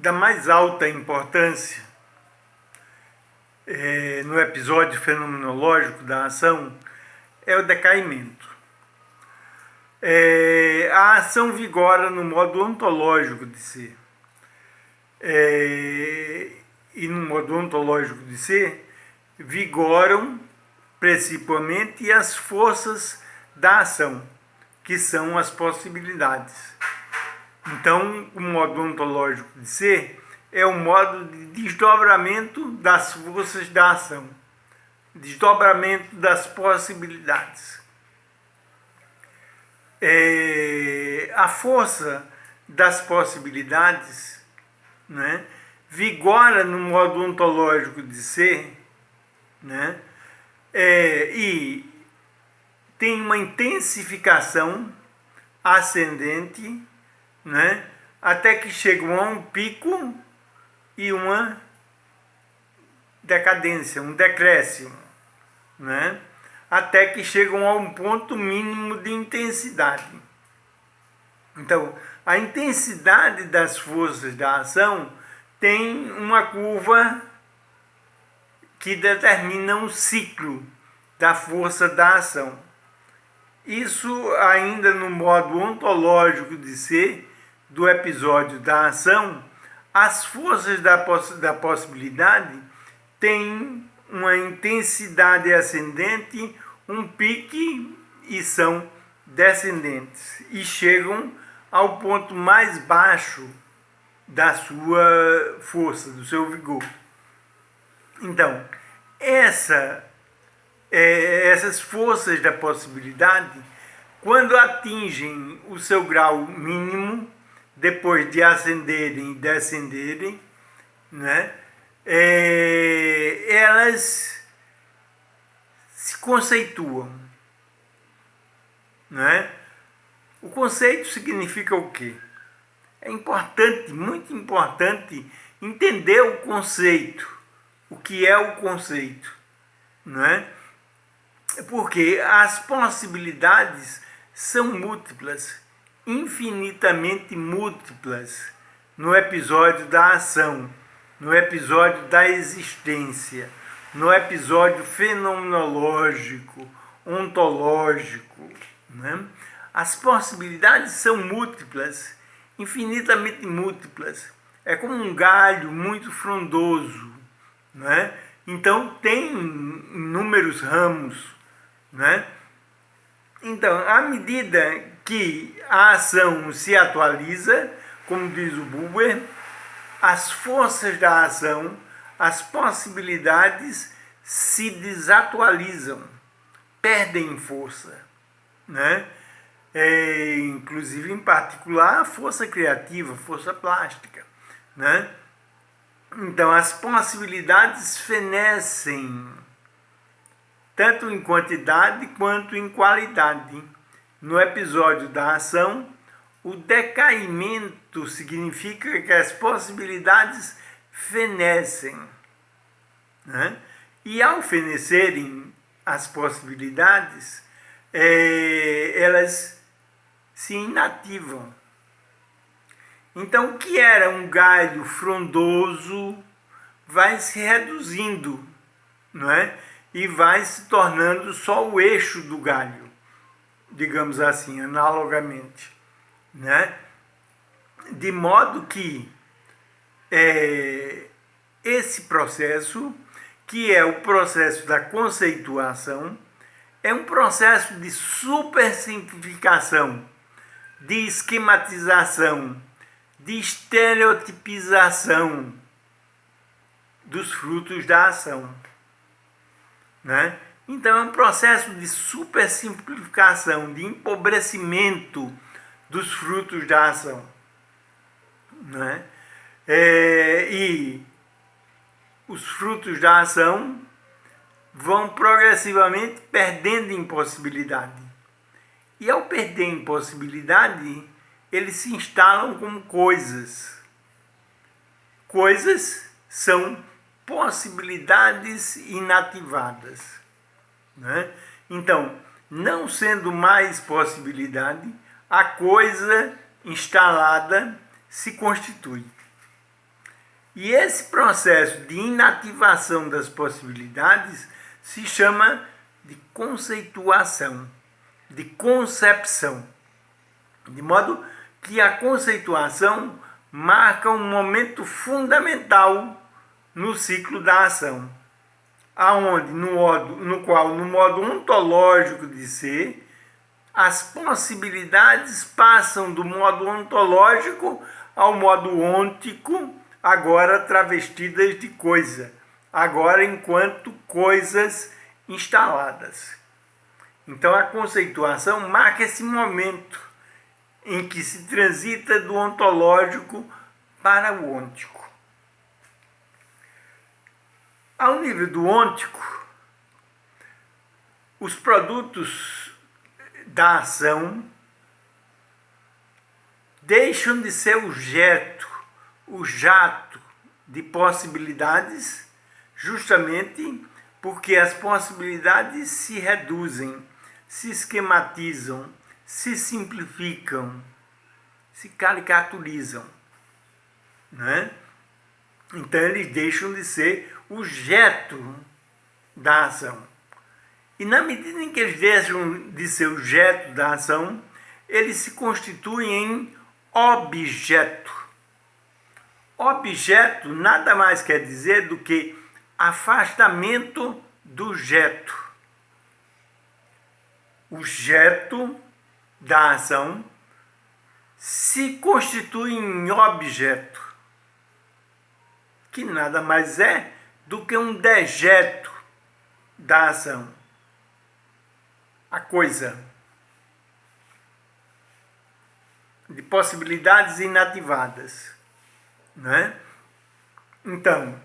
da mais alta importância no episódio fenomenológico da ação é o decaimento. A ação vigora no modo ontológico de ser. E no modo ontológico de ser, vigoram principalmente as forças da ação, que são as possibilidades. Então, o modo ontológico de ser é o modo de desdobramento das forças da ação, desdobramento das possibilidades. A força das possibilidades, né, vigora no modo ontológico de ser, né, e tem uma intensificação ascendente, né, até que chegam a um pico e uma decadência, um decréscimo, né, até que chegam a um ponto mínimo de intensidade. Então, a intensidade das forças da ação tem uma curva que determina um ciclo da força da ação. Isso ainda no modo ontológico de ser do episódio da ação, as forças da possibilidade têm uma intensidade ascendente, um pique e são descendentes e chegam ao ponto mais baixo da sua força, do seu vigor. Então, essas forças da possibilidade, quando atingem o seu grau mínimo, depois de ascenderem e descenderem, né, elas se conceituam. Né? O conceito significa o quê? É importante, muito importante, entender o conceito. O que é o conceito? Né? Porque as possibilidades são múltiplas, infinitamente múltiplas, no episódio da ação, no episódio da existência, no episódio fenomenológico, ontológico. Né? As possibilidades são múltiplas, infinitamente múltiplas. É como um galho muito frondoso, né? Então tem inúmeros ramos, né? Então, à medida que a ação se atualiza, como diz o Buber, as forças da ação, as possibilidades se desatualizam, perdem força, né? Inclusive, em particular, a força criativa, força plástica, né? Então, as possibilidades fenecem, tanto em quantidade quanto em qualidade. No episódio da ação, o decaimento significa que as possibilidades fenecem, né? E ao fenecerem as possibilidades, elas se inativam. Então, o que era um galho frondoso vai se reduzindo, não é? E vai se tornando só o eixo do galho, digamos assim, analogamente, né? De modo que esse processo, que é o processo da conceituação, é um processo de supersimplificação, de esquematização, de estereotipização dos frutos da ação, né? Então é um processo de supersimplificação, de empobrecimento dos frutos da ação, né? E os frutos da ação vão progressivamente perdendo em possibilidade. E ao perder em possibilidade, eles se instalam como coisas. Coisas são possibilidades inativadas, né? Então, não sendo mais possibilidade, a coisa instalada se constitui. E esse processo de inativação das possibilidades se chama de conceituação, de concepção. De modo que a conceituação marca um momento fundamental no ciclo da ação, no qual, no modo ontológico de ser, as possibilidades passam do modo ontológico ao modo ôntico, agora travestidas de coisa, agora enquanto coisas instaladas. Então a conceituação marca esse momento em que se transita do ontológico para o ôntico. Ao nível do ôntico, os produtos da ação deixam de ser o jato de possibilidades, justamente porque as possibilidades se reduzem, se esquematizam, se simplificam, se caricaturizam, né? Então eles deixam de ser o jeto da ação. E na medida em que eles deixam de ser o jeto da ação, eles se constituem em objeto. Objeto nada mais quer dizer do que afastamento do jeto. O jeto da ação se constitui em objeto, que nada mais é do que um dejeto da ação, a coisa, de possibilidades inativadas, né? Então,